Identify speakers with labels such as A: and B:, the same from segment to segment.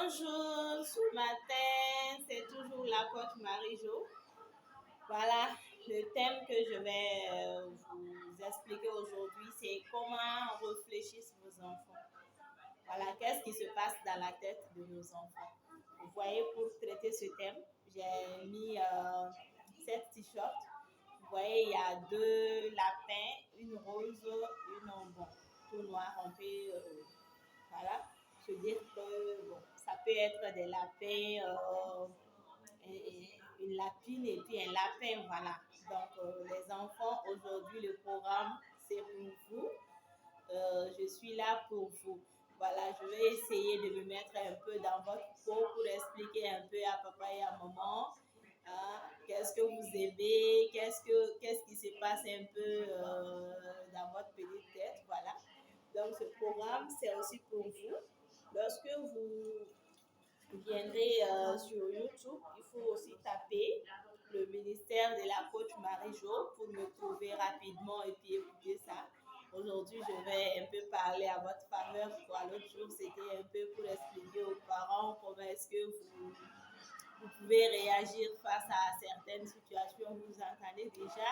A: Bonjour, ce matin, c'est toujours la coach Marie-Jo. Voilà, le thème que je vais vous expliquer aujourd'hui, c'est comment réfléchir sur vos enfants. Voilà, qu'est-ce qui se passe dans la tête de nos enfants. Vous voyez, pour traiter ce thème, j'ai mis 7 t-shirts. Vous voyez, il y a 2 lapins, une rose, une bon, tout noir, un peu, voilà. Se dire que bon, ça peut être des lapins, une lapine et puis un lapin, voilà. Donc, les enfants, aujourd'hui, le programme, c'est pour vous. Je suis là pour vous. Voilà, je vais essayer de me mettre un peu dans votre peau pour expliquer un peu à papa et à maman qu'est-ce que vous aimez, qu'est-ce qui se passe un peu dans votre petite tête, voilà. Donc, ce programme, c'est aussi pour vous. Lorsque vous viendrez sur YouTube, il faut aussi taper le ministère de la coach Marie-Jo pour me trouver rapidement et puis écouter ça. Aujourd'hui, je vais un peu parler à votre faveur. L'autre jour, c'était un peu pour expliquer aux parents comment est-ce que vous pouvez réagir face à certaines situations. Vous entendez déjà,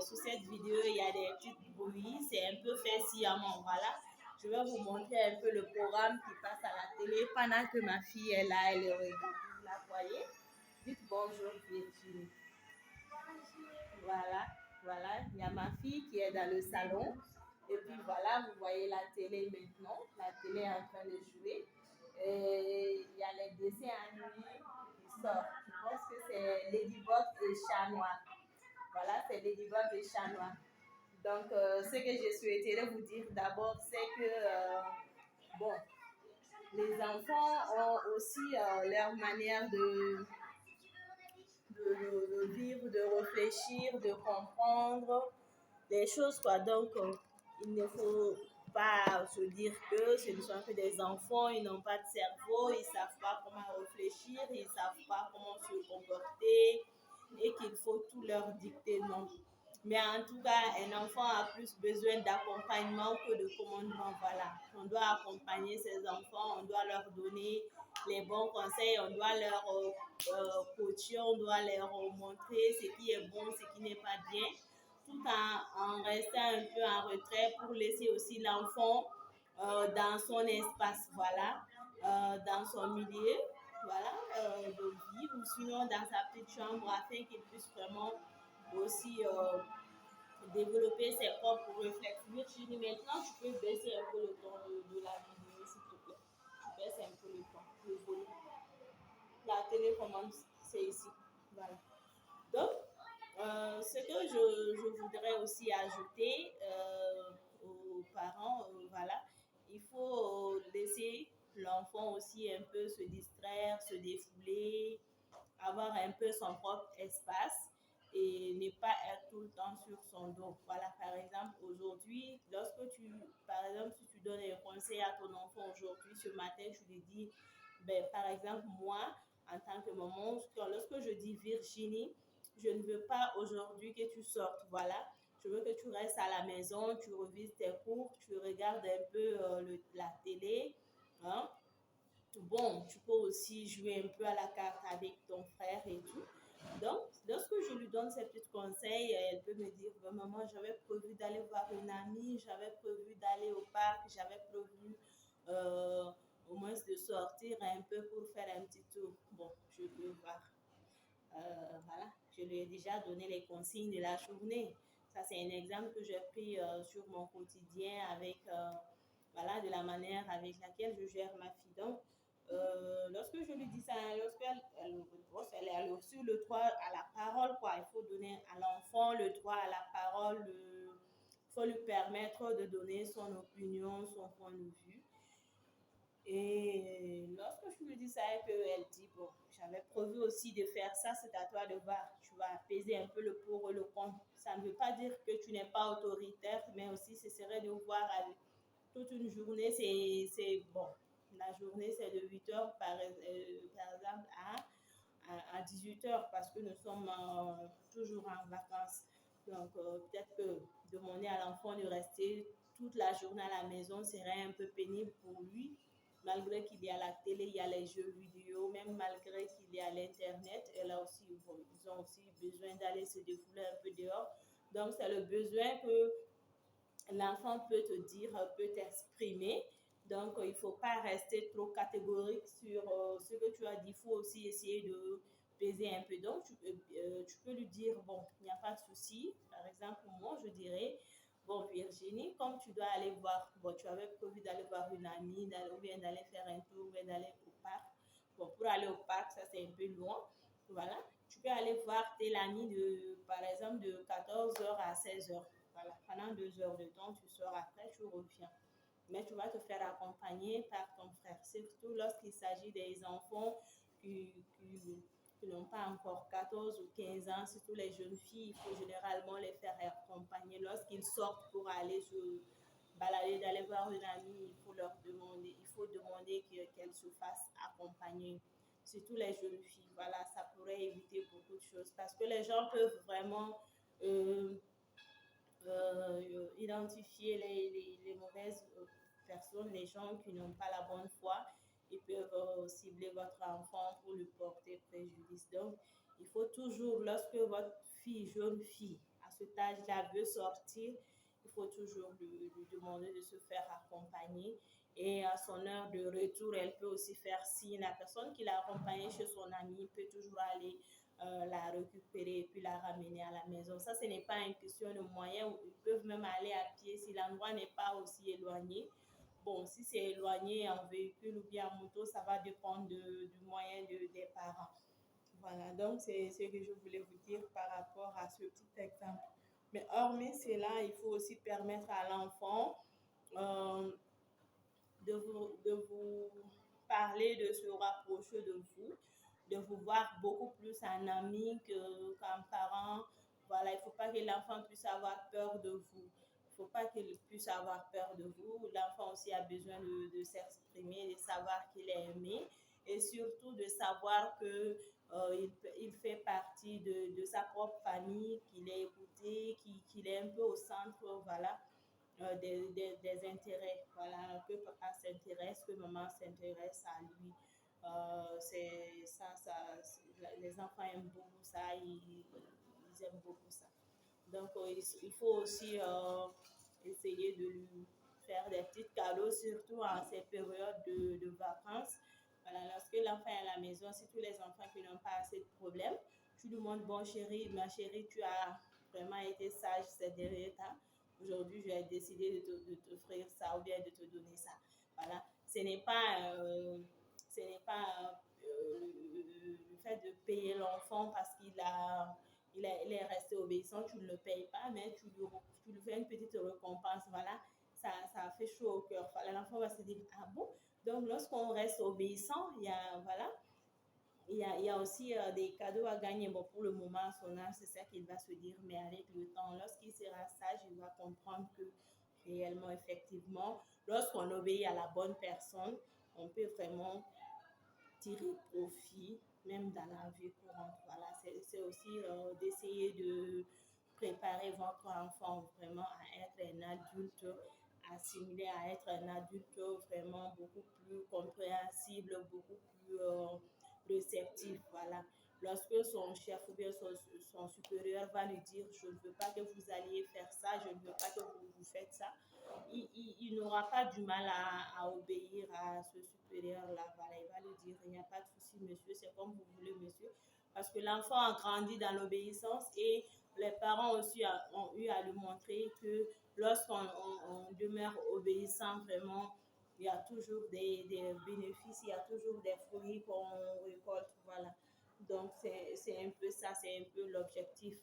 A: sous cette vidéo, il y a des petits bruits. C'est un peu fait sciemment, voilà. Je vais vous montrer un peu le programme qui passe à la télé pendant que ma fille est là, elle regarde. Vous la voyez? Dites bonjour, Virginie. Voilà, voilà. Il y a ma fille qui est dans le salon. Et puis voilà, vous voyez la télé maintenant. La télé est en train de jouer. Et il y a les dessins animés qui sortent. Je pense que c'est Ladybug et Chat Noir. Voilà, c'est Ladybug et Chat Noir. Donc, ce que je souhaiterais vous dire d'abord, c'est que, bon, les enfants ont aussi leur manière de vivre, de réfléchir, de comprendre les choses, quoi. Donc, il ne faut pas se dire que ce ne sont que des enfants, ils n'ont pas de cerveau, ils ne savent pas comment réfléchir, ils ne savent pas comment se comporter et qu'il faut tout leur dicter, non. Mais en tout cas, un enfant a plus besoin d'accompagnement que de commandement. Voilà. On doit accompagner ses enfants, on doit leur donner les bons conseils, on doit leur coacher, on doit leur montrer ce qui est bon, ce qui n'est pas bien, tout en restant un peu en retrait pour laisser aussi l'enfant dans son espace, voilà, dans son milieu, voilà, de vivre, ou sinon dans sa petite chambre afin qu'il puisse vraiment aussi développer ses propres réflexes. Virginie, maintenant, tu peux baisser un peu le ton de la vidéo, s'il te plaît. Tu baisses un peu le ton, le volume. La télécommande, c'est ici. Voilà. Donc, ce que je voudrais aussi ajouter aux parents, voilà, il faut laisser l'enfant aussi un peu se distraire, se défouler, avoir un peu son propre espace et ne pas être tout le temps sur son dos. Voilà, par exemple, aujourd'hui, par exemple, si tu donnes un conseil à ton enfant aujourd'hui, ce matin, je lui dis, ben, par exemple, moi, en tant que maman, lorsque je dis Virginie, je ne veux pas aujourd'hui que tu sortes, voilà. Je veux que tu restes à la maison, tu revises tes cours, tu regardes un peu la télé, hein. Bon, tu peux aussi jouer un peu à la carte avec ton frère et tout. Donc, lorsque je lui donne ces petits conseils, elle peut me dire, ben, maman, j'avais prévu d'aller voir une amie, j'avais prévu d'aller au parc, j'avais prévu au moins de sortir un peu pour faire un petit tour. Bon, je peux voir. Voilà, je lui ai déjà donné les consignes de la journée. Ça, c'est un exemple que j'ai pris sur mon quotidien avec, voilà, de la manière avec laquelle je gère ma fille. Donc, lorsque je lui dis ça, elle est sur le droit à la parole, quoi. Il faut donner à l'enfant le droit à la parole, il faut lui permettre de donner son opinion, son point de vue. Et lorsque je lui dis ça et qu'elle dit, bon, j'avais prévu aussi de faire ça, c'est à toi de voir. Tu vas apaiser un peu le pour et le contre. Ça ne veut pas dire que tu n'es pas autoritaire, mais aussi ce serait de voir toute une journée, c'est bon. La journée, c'est de 8 heures, par exemple, à 18 heures, parce que nous sommes toujours en vacances. Donc, peut-être que demander à l'enfant de rester toute la journée à la maison serait un peu pénible pour lui. Mais malgré qu'il y a la télé, il y a les jeux vidéo, même malgré qu'il y a l'Internet, elle a aussi, bon, ils ont aussi besoin d'aller se défouler un peu dehors. Donc, c'est le besoin que l'enfant peut te dire, peut t'exprimer. Donc, il ne faut pas rester trop catégorique sur ce que tu as dit. Il faut aussi essayer de peser un peu. Donc, tu peux lui dire, bon, il n'y a pas de souci. Par exemple, moi, je dirais, bon, Virginie, comme tu dois aller voir, bon, tu avais prévu d'aller voir une amie, ou bien d'aller faire un tour, ou bien d'aller au parc. Bon, pour aller au parc, ça c'est un peu loin. Voilà. Tu peux aller voir tes amis par exemple, de 14h à 16h. Voilà, pendant 2 heures de temps, tu sors après, tu reviens. Mais tu vas te faire accompagner par ton frère, surtout lorsqu'il s'agit des enfants qui n'ont pas encore 14 ou 15 ans, surtout les jeunes filles, il faut généralement les faire accompagner. Lorsqu'ils sortent pour aller se balader, d'aller voir une amie, il faut demander qu'elles se fassent accompagner. Surtout les jeunes filles, voilà, ça pourrait éviter beaucoup de choses parce que les gens peuvent vraiment euh, identifier les mauvaises personnes, les gens qui n'ont pas la bonne foi. Ils peuvent cibler votre enfant pour lui porter préjudice. Donc, il faut toujours, lorsque votre jeune fille, à cet âge-là, veut sortir, il faut toujours lui demander de se faire accompagner. Et à son heure de retour, elle peut aussi faire signe. La personne qui l'a accompagnée chez son ami peut toujours aller la récupérer et puis la ramener à la maison. Ça, ce n'est pas une question de moyens. Ils peuvent même aller à pied si l'endroit n'est pas aussi éloigné. Bon, si c'est éloigné en véhicule ou bien en moto, ça va dépendre du moyen des parents. Voilà, donc c'est ce que je voulais vous dire par rapport à ce petit exemple. Mais hormis cela, il faut aussi permettre à l'enfant euh, de vous parler, de se rapprocher de vous, de vous voir beaucoup plus en ami qu'en parent. Voilà, il ne faut pas que l'enfant puisse avoir peur de vous. Il ne faut pas qu'il puisse avoir peur de vous. L'enfant aussi a besoin de s'exprimer, de savoir qu'il est aimé et surtout de savoir que il fait partie de sa propre famille, qu'il est écouté, qu'il est un peu au centre, voilà, des intérêts. Voilà, que papa s'intéresse, que maman s'intéresse à lui. C'est ça, les enfants aiment beaucoup ça, ils aiment beaucoup ça. Donc, il faut aussi essayer de lui faire des petits cadeaux, surtout en ces périodes de vacances. Voilà, lorsque l'enfant est à la maison, si tous les enfants qui n'ont pas assez de problèmes, tu lui montres, bon chérie, ma chérie, tu as vraiment été sage ces derniers temps. Aujourd'hui, j'ai décidé de t'offrir ça ou bien de te donner ça. Voilà, ce n'est pas le fait de payer l'enfant parce il est resté obéissant, tu ne le payes pas, mais tu lui fais une petite récompense. Voilà, ça fait chaud au cœur. Voilà, l'enfant va se dire, ah bon? Donc, lorsqu'on reste obéissant, voilà, il y a aussi des cadeaux à gagner. Bon, pour le moment, à son âge, c'est ça qu'il va se dire, mais avec le temps, lorsqu'il sera sage, il va comprendre que réellement, effectivement, lorsqu'on obéit à la bonne personne, on peut vraiment tirer profit, même dans la vie courante. Voilà, c'est aussi d'essayer de préparer votre enfant vraiment à être un adulte assimilé, à être un adulte vraiment beaucoup plus compréhensible, beaucoup plus réceptif. Voilà. Lorsque son chef ou bien son supérieur va lui dire je ne veux pas que vous alliez faire ça, je ne veux pas que vous faites ça, il n'aura pas du mal à obéir à ce supérieur-là. Voilà, il va lui dire, il n'y a pas de souci, monsieur, c'est comme vous voulez, monsieur. Parce que l'enfant a grandi dans l'obéissance et les parents aussi ont eu à lui montrer que lorsqu'on on demeure obéissant, vraiment, il y a toujours des bénéfices, il y a toujours des fruits qu'on récolte. Voilà. Donc, c'est un peu ça, c'est un peu l'objectif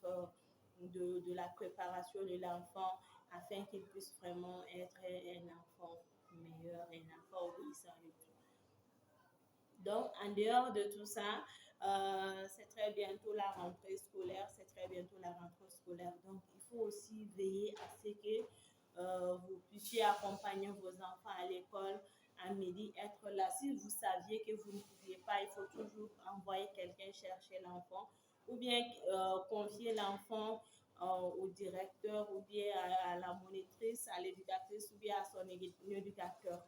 A: de la préparation de l'enfant afin qu'il puisse vraiment être un enfant meilleur, un enfant obéissant et tout. Donc, en dehors de tout ça, c'est très bientôt la rentrée scolaire, c'est très bientôt la rentrée scolaire. Donc, il faut aussi veiller à ce que vous puissiez accompagner vos enfants à l'école à midi, être là. Si vous saviez que vous ne pouviez pas, il faut toujours envoyer quelqu'un chercher l'enfant ou bien confier l'enfant au directeur ou bien à la monitrice, à l'éducatrice ou bien à son éducateur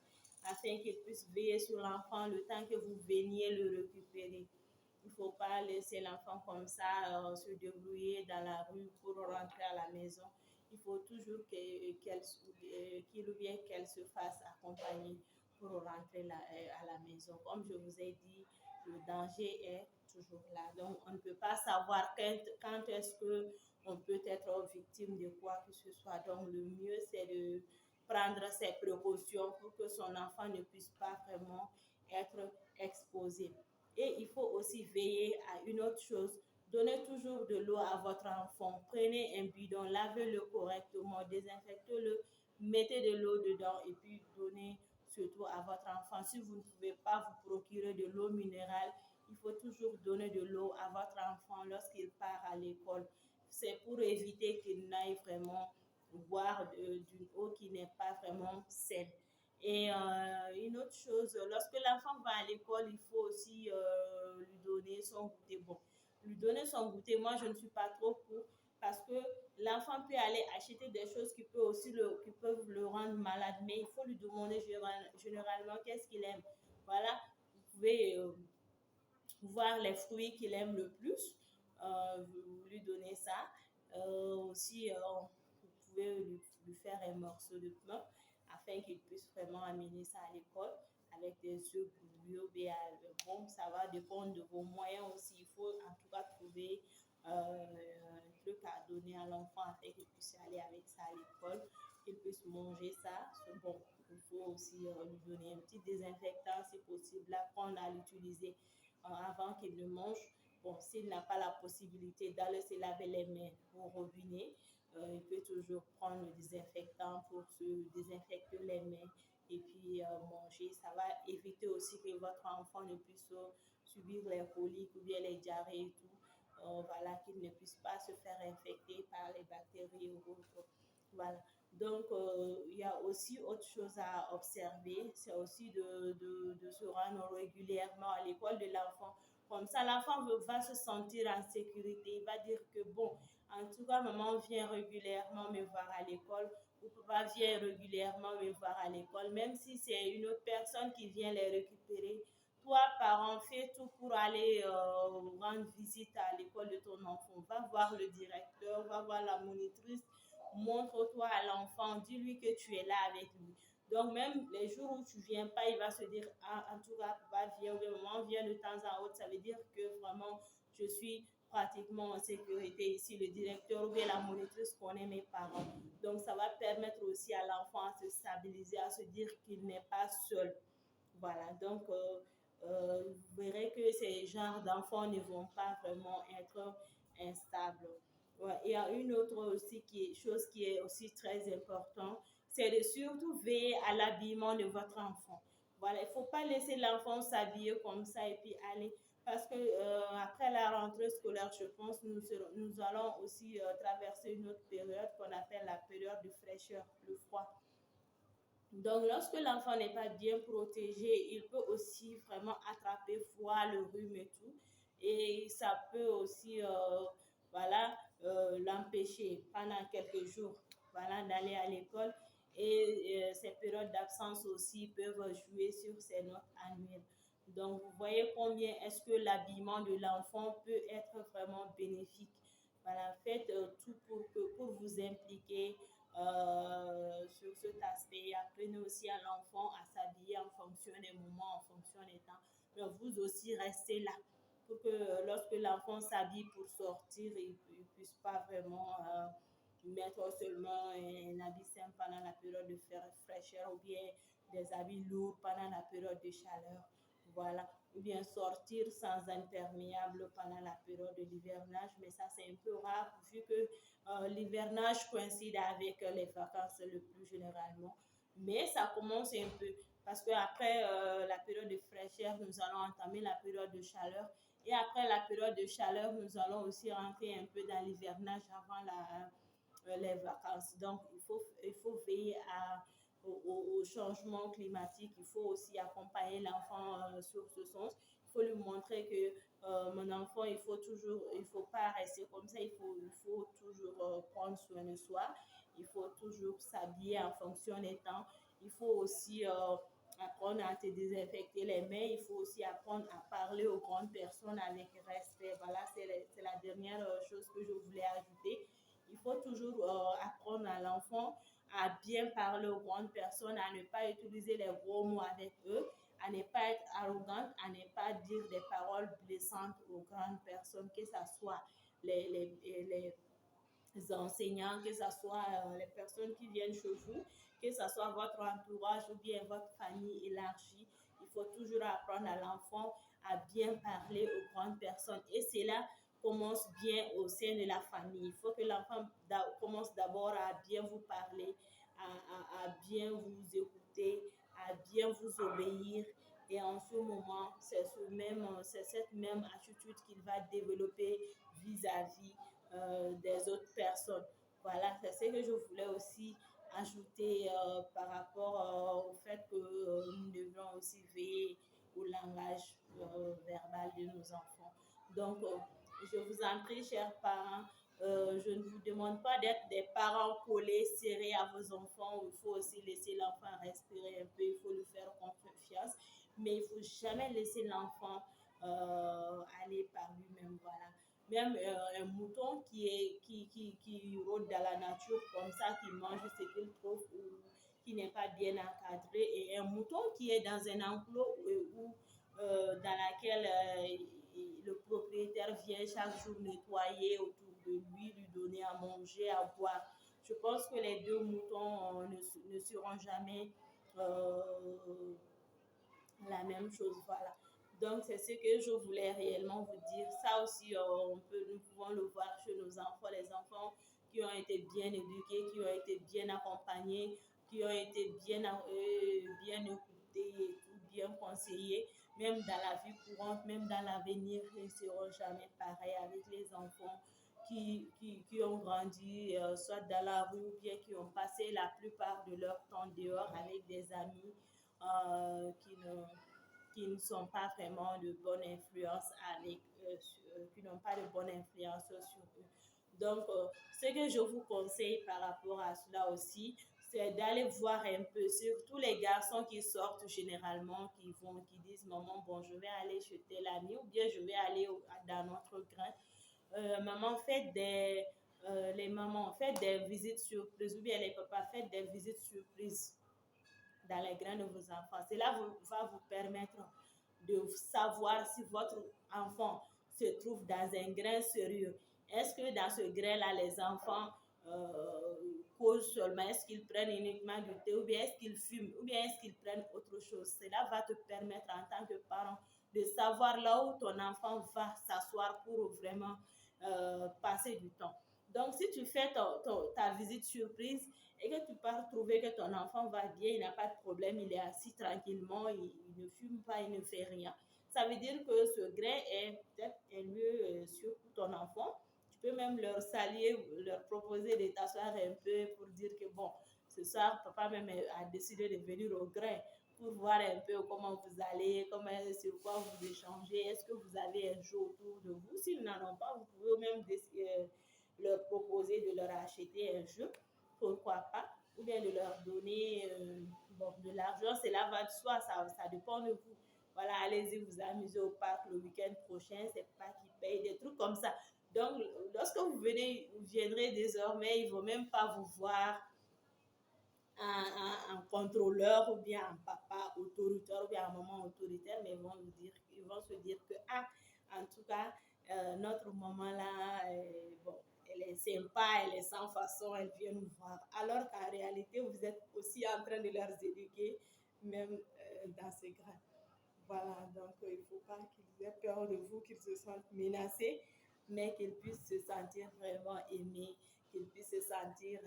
A: afin qu'il puisse veiller sur l'enfant le temps que vous veniez le récupérer. Il ne faut pas laisser l'enfant comme ça se débrouiller dans la rue pour rentrer à la maison. Il faut toujours qu'il ou bien qu'elle se fasse accompagner pour rentrer à la maison. Comme je vous ai dit, le danger est toujours là. Donc, on ne peut pas savoir quand est-ce qu'on peut être victime de quoi que ce soit. Donc, le mieux, c'est de prendre ses précautions pour que son enfant ne puisse pas vraiment être exposé. Et il faut aussi veiller à une autre chose. Donnez toujours de l'eau à votre enfant. Prenez un bidon, lavez-le correctement, désinfectez-le, mettez de l'eau dedans et puis donnez surtout à votre enfant. Si vous ne pouvez pas vous procurer de l'eau minérale, il faut toujours donner de l'eau à votre enfant lorsqu'il part à l'école. C'est pour éviter qu'il n'aille vraiment boire d'une eau qui n'est pas vraiment saine. Et une autre chose, lorsque l'enfant va à l'école, il faut aussi lui donner son goûter. Bon, lui donner son goûter, moi je ne suis pas trop pour parce que l'enfant peut aller acheter des choses qui peuvent le rendre malade, mais il faut lui demander généralement qu'est-ce qu'il aime. Voilà, vous pouvez voir les fruits qu'il aime le plus, vous lui donnez ça. Aussi, vous pouvez lui faire un morceau de pain afin qu'il puisse vraiment amener ça à l'école avec des œufs bouillis ou bien bon, ça va dépendre de vos moyens aussi. Il faut en tout cas trouver un truc à donner à l'enfant afin qu'il puisse aller avec ça à l'école, qu'il puisse manger ça. C'est bon. Il faut aussi lui donner un petit désinfectant si possible, là qu'on a l'utiliser avant qu'il ne mange. Bon, s'il n'a pas la possibilité d'aller se laver les mains au robinet, il peut toujours prendre le désinfectant pour se désinfecter les mains et puis manger. Ça va éviter aussi que votre enfant ne puisse subir les coliques ou bien les diarrhées et tout. Voilà, qu'il ne puisse pas se faire infecter par les bactéries ou autres. Voilà. Donc, il y a aussi autre chose à observer, c'est aussi de se rendre régulièrement à l'école de l'enfant. Comme ça, l'enfant va se sentir en sécurité. Il va dire que, bon, en tout cas, maman vient régulièrement me voir à l'école ou papa vient régulièrement me voir à l'école, même si c'est une autre personne qui vient les récupérer. Toi, parent, fais tout pour aller rendre visite à l'école de ton enfant. Va voir le directeur, va voir la monitrice, montre-toi à l'enfant, dis-lui que tu es là avec lui. Donc, même les jours où tu viens pas, il va se dire, ah, en tout cas, papa vient ou maman vient de temps en temps. Ça veut dire que vraiment, je suis pratiquement en sécurité ici. Le directeur ou bien la monitrice connaît mes parents. Donc, ça va permettre aussi à l'enfant à se stabiliser, à se dire qu'il n'est pas seul. Voilà, donc vous verrez que ces genres d'enfants ne vont pas vraiment être instables. Ouais, il y a une autre aussi chose qui est aussi très importante, c'est de surtout veiller à l'habillement de votre enfant. Voilà, il ne faut pas laisser l'enfant s'habiller comme ça et puis aller. Parce que après la rentrée scolaire, je pense, nous allons aussi traverser une autre période qu'on appelle la période de fraîcheur, le froid. Donc, lorsque l'enfant n'est pas bien protégé, il peut aussi vraiment attraper froid, le rhume et tout. Et ça peut aussi, voilà, l'empêcher pendant quelques jours, voilà, d'aller à l'école. Et ces périodes d'absence aussi peuvent jouer sur ses notes annuelles. Donc, vous voyez combien est-ce que l'habillement de l'enfant peut être vraiment bénéfique. Voilà, faites tout pour vous impliquer sur cet aspect. Apprenez aussi à l'enfant à s'habiller en fonction des moments, en fonction des temps. Mais vous aussi, restez là pour que lorsque l'enfant s'habille pour sortir, il ne puisse pas vraiment mettre seulement un habit simple pendant la période de fraîcheur ou bien des habits lourds pendant la période de chaleur. Voilà. Ou bien sortir sans imperméable pendant la période de l'hivernage, mais ça c'est un peu rare vu que l'hivernage coïncide avec les vacances le plus généralement. Mais ça commence un peu parce qu'après la période de fraîcheur, nous allons entamer la période de chaleur. Et après la période de chaleur, nous allons aussi rentrer un peu dans l'hivernage avant les vacances. Donc, il faut veiller au changement climatique. Il faut aussi accompagner l'enfant sur ce sens. Il faut lui montrer que mon enfant, il faut pas rester comme ça. Il faut toujours prendre soin de soi. Il faut toujours s'habiller en fonction des temps. Il faut aussi apprendre à te désinfecter les mains. Il faut aussi apprendre à parler aux grandes personnes avec respect. Voilà, c'est la dernière chose que je voulais ajouter. Il faut toujours apprendre à l'enfant à bien parler aux grandes personnes, à ne pas utiliser les gros mots avec eux, à ne pas être arrogante, à ne pas dire des paroles blessantes aux grandes personnes, que ce soit les enseignants, que ce soit les personnes qui viennent chez vous, que ce soit votre entourage ou bien votre famille élargie. Il faut toujours apprendre à l'enfant à bien parler aux grandes personnes. Et cela commence bien au sein de la famille. Il faut que l'enfant commence d'abord à bien vous parler, à bien vous écouter, à bien vous obéir. Et en ce moment, c'est cette même attitude qu'il va développer vis-à-vis des autres personnes. Voilà, c'est ce que je voulais aussi ajouter par rapport au fait que nous devons aussi veiller au langage verbal de nos enfants. Donc, je vous en prie, chers parents, je ne vous demande pas d'être des parents collés, serrés à vos enfants. Il faut aussi laisser l'enfant respirer un peu, il faut lui faire confiance, mais il ne faut jamais laisser l'enfant aller par lui-même. Voilà. Même un mouton qui rôde dans la nature comme ça, qui mange ce qu'il trouve ou qui n'est pas bien encadré, et un mouton qui est dans un enclos dans laquelle le propriétaire vient chaque jour nettoyer autour de lui, lui donner à manger, à boire. Je pense que les deux moutons ne seront jamais la même chose. Voilà. Donc, c'est ce que je voulais réellement vous dire. Ça aussi, nous pouvons le voir chez nos enfants, les enfants qui ont été bien éduqués, qui ont été bien accompagnés, qui ont été bien écoutés et tout, bien conseillés. Même dans la vie courante, même dans l'avenir, ils ne seront jamais pareils avec les enfants qui ont grandi soit dans la rue ou bien qui ont passé la plupart de leur temps dehors avec des amis euh, qui, ne, qui ne sont pas vraiment de bonne influence avec qui n'ont pas de bonne influence sur eux. Donc, ce que je vous conseille par rapport à cela aussi, c'est d'aller voir un peu, surtout les garçons qui sortent généralement, qui disent, maman, bon, je vais aller chez tel ami ou bien je vais aller dans notre grain. Maman, les mamans, faites des visites surprises ou bien les papas, faites des visites surprises dans les grains de vos enfants. Cela va vous permettre de savoir si votre enfant se trouve dans un grain sérieux. Est-ce que dans ce grain-là, les enfants causent seulement? Est-ce qu'ils prennent uniquement du thé ou bien est-ce qu'ils fument ou bien est-ce qu'ils prennent autre chose? Cela va te permettre en tant que parent de savoir là où ton enfant va s'asseoir pour vraiment passer du temps. Donc, si tu fais ta visite surprise et que tu pars trouver que ton enfant va bien, il n'a pas de problème, il est assis tranquillement, il ne fume pas, il ne fait rien. Ça veut dire que ce grain est peut-être un lieu sûr pour ton enfant. Tu peux même leur saluer, leur proposer de t'asseoir un peu pour dire que bon, ce soir, papa même a décidé de venir au grain pour voir un peu comment vous allez, sur quoi vous échangez, est-ce que vous avez un jeu autour de vous. S'ils n'en ont pas, vous pouvez même leur proposer de leur acheter un jeu, pourquoi pas, ou bien de leur donner de l'argent, cela va de soi, ça dépend de vous. Voilà, allez-y vous amuser au parc le week-end prochain, c'est pas qui paye, des trucs comme ça. Donc, lorsque vous viendrez désormais, ils ne vont même pas vous voir un contrôleur ou bien un papa autoritaire ou bien un maman autoritaire, mais ils vont se dire que, ah, en tout cas, notre maman là, bon, elle est sympa, elle est sans façon, elle vient nous voir. Alors qu'en réalité, vous êtes aussi en train de leur éduquer, même dans ces grades. Voilà, donc il ne faut pas qu'ils aient peur de vous, qu'ils se sentent menacés, mais qu'ils puissent se sentir vraiment aimés, qu'ils puissent se sentir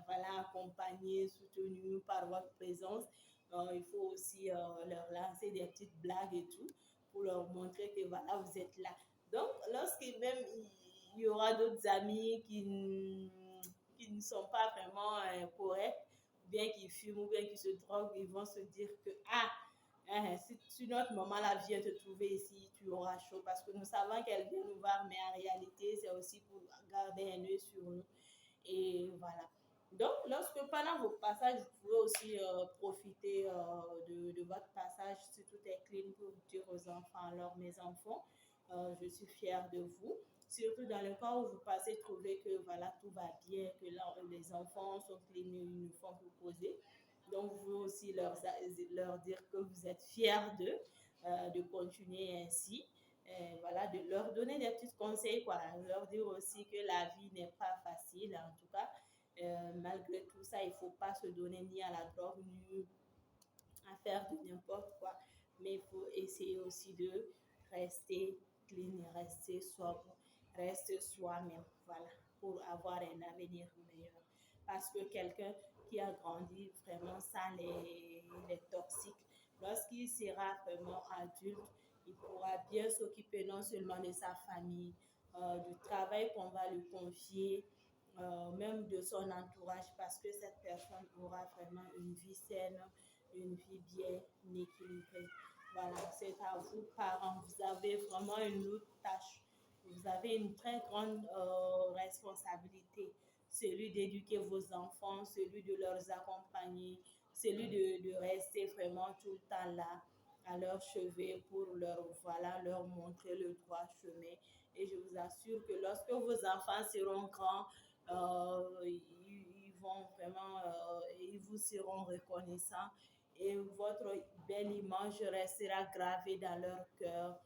A: voilà, accompagnés, soutenus par votre présence. Il faut aussi leur lancer des petites blagues et tout pour leur montrer que voilà, vous êtes là. Donc, lorsqu'il même il y aura d'autres amis qui ne sont pas vraiment corrects, bien qui fument ou bien qui se droguent, ils vont se dire que ah, si notre maman là vient te trouver ici, tu auras chaud parce que nous savons qu'elle vient nous voir, mais en réalité, c'est aussi pour garder un œil sur nous. Et voilà. Donc, lorsque pendant vos passages, vous pouvez aussi profiter de votre passage si tout est clean pour dire aux enfants, alors mes enfants, je suis fière de vous. Surtout dans le cas où vous passez trouver que voilà, tout va bien, que là, les enfants sont clean, ils ne font que poser. Donc, vous pouvez aussi leur dire que vous êtes fiers d'eux, de continuer ainsi. Voilà, de leur donner des petits conseils, quoi. Leur dire aussi que la vie n'est pas facile, en tout cas. Malgré tout ça, il ne faut pas se donner ni à la drogue, ni à faire de n'importe quoi. Mais il faut essayer aussi de rester clean, rester sobre, rester soi-même, voilà, pour avoir un avenir meilleur. Parce que quelqu'un qui a grandi vraiment sans les toxiques, lorsqu'il sera vraiment adulte, il pourra bien s'occuper non seulement de sa famille, du travail qu'on va lui confier, même de son entourage, parce que cette personne aura vraiment une vie saine, une vie bien équilibrée. Voilà, c'est à vous, parents. Vous avez vraiment une lourde tâche. Vous avez une très grande responsabilité. Celui d'éduquer vos enfants, celui de leur accompagner, celui de rester vraiment tout le temps là à leur chevet pour leur, voilà, leur montrer le droit chemin. Et je vous assure que lorsque vos enfants seront grands, ils vont vraiment, ils vous seront reconnaissants et votre belle image restera gravée dans leur cœur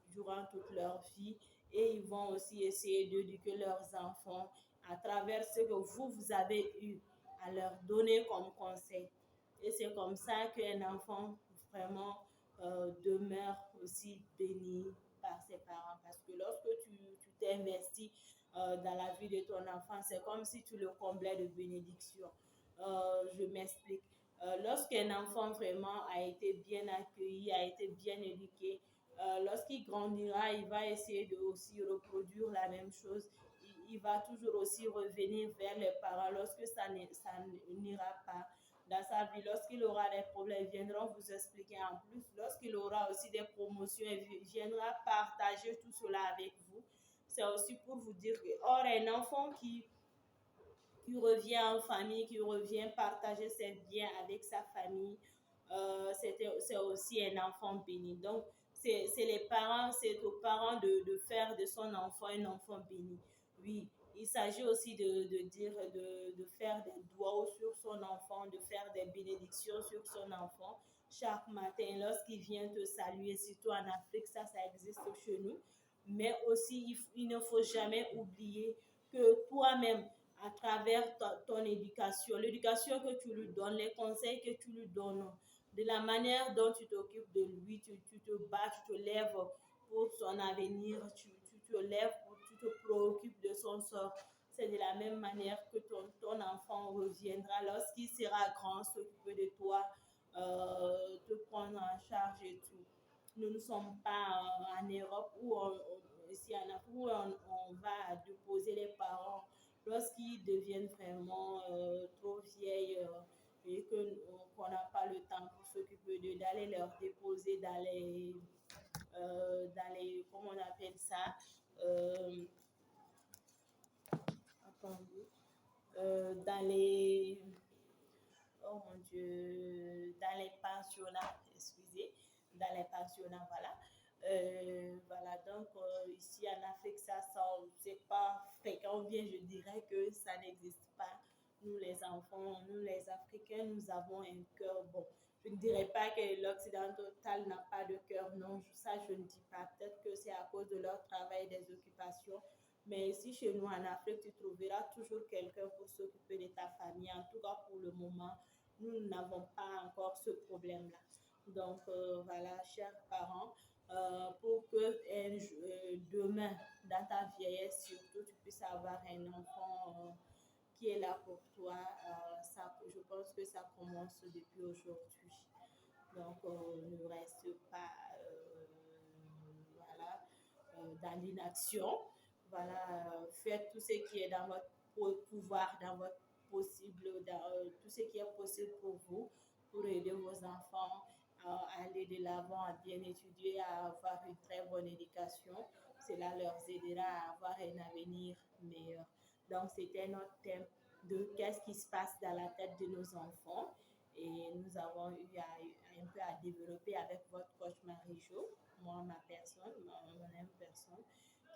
A: durant toute leur vie. Et ils vont aussi essayer d'éduquer leurs enfants à travers ce que vous avez eu à leur donner comme conseil. Et c'est comme ça qu'un enfant vraiment demeure aussi béni par ses parents. Parce que lorsque tu t'investis dans la vie de ton enfant, c'est comme si tu le comblais de bénédictions. Je m'explique. Lorsqu'un enfant vraiment a été bien accueilli, a été bien éduqué, lorsqu'il grandira, il va essayer de aussi reproduire la même chose. Il va toujours aussi revenir vers les parents lorsque ça n'ira pas dans sa vie. Lorsqu'il aura des problèmes, ils viendront vous expliquer en plus. Lorsqu'il aura aussi des promotions, il viendra partager tout cela avec vous. C'est aussi pour vous dire que, or, un enfant qui revient en famille, qui revient partager ses biens avec sa famille, c'est aussi un enfant béni. Donc, c'est les parents, c'est aux parents de faire de son enfant un enfant béni. Oui, il s'agit aussi de dire, de faire des doigts sur son enfant, de faire des bénédictions sur son enfant chaque matin lorsqu'il vient te saluer, surtout en Afrique, ça existe chez nous. Mais aussi, il ne faut jamais oublier que toi-même, à travers ton éducation, l'éducation que tu lui donnes, les conseils que tu lui donnes, de la manière dont tu t'occupes de lui, tu te bats, tu te lèves pour son avenir, tu te lèves, tu te préoccupes de son sort. C'est de la même manière que ton enfant reviendra lorsqu'il sera grand, s'occuper de toi, te prendre en charge et tout. Nous ne sommes pas en Europe ici en Afrique où on va déposer les parents lorsqu'ils deviennent vraiment trop vieilles et qu'on n'a pas le temps pour s'occuper d'eux, d'aller leur déposer dans les, comment on appelle ça, euh, attendez, dans les, oh mon Dieu, dans les pensionnats, excusez, dans les pensionnats, voilà. Voilà, donc ici en Afrique, c'est pas fréquent, ou bien je dirais que ça n'existe pas. Nous, les enfants, nous, les Africains, nous avons un cœur bon. Je ne dirais pas que l'Occidental n'a pas de cœur, non, ça je ne dis pas. Peut-être que c'est à cause de leur travail, des occupations. Mais ici, chez nous, en Afrique, tu trouveras toujours quelqu'un pour s'occuper de ta famille. En tout cas, pour le moment, nous n'avons pas encore ce problème-là. Donc, voilà, chers parents, pour que demain, dans ta vieillesse, surtout, tu puisses avoir un enfant qui est là pour toi, je pense que ça commence depuis aujourd'hui. Donc, ne reste pas voilà, dans l'inaction. Voilà, faites tout ce qui est dans votre pouvoir, dans votre possible, dans tout ce qui est possible pour vous, pour aider vos enfants à aller de l'avant, à bien étudier, à avoir une très bonne éducation. Cela leur aidera à avoir un avenir meilleur. Donc, c'était notre thème de qu'est-ce qui se passe dans la tête de nos enfants. Et nous avons eu un peu à développer avec votre coach Marie-Jo, moi, ma personne, mon personne,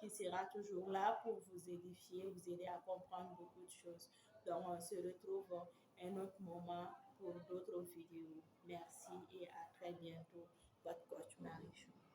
A: qui sera toujours là pour vous édifier, vous aider à comprendre beaucoup de choses. Donc, on se retrouve un autre moment pour d'autres vidéos. Merci et à très bientôt, votre coach Marie-Jo.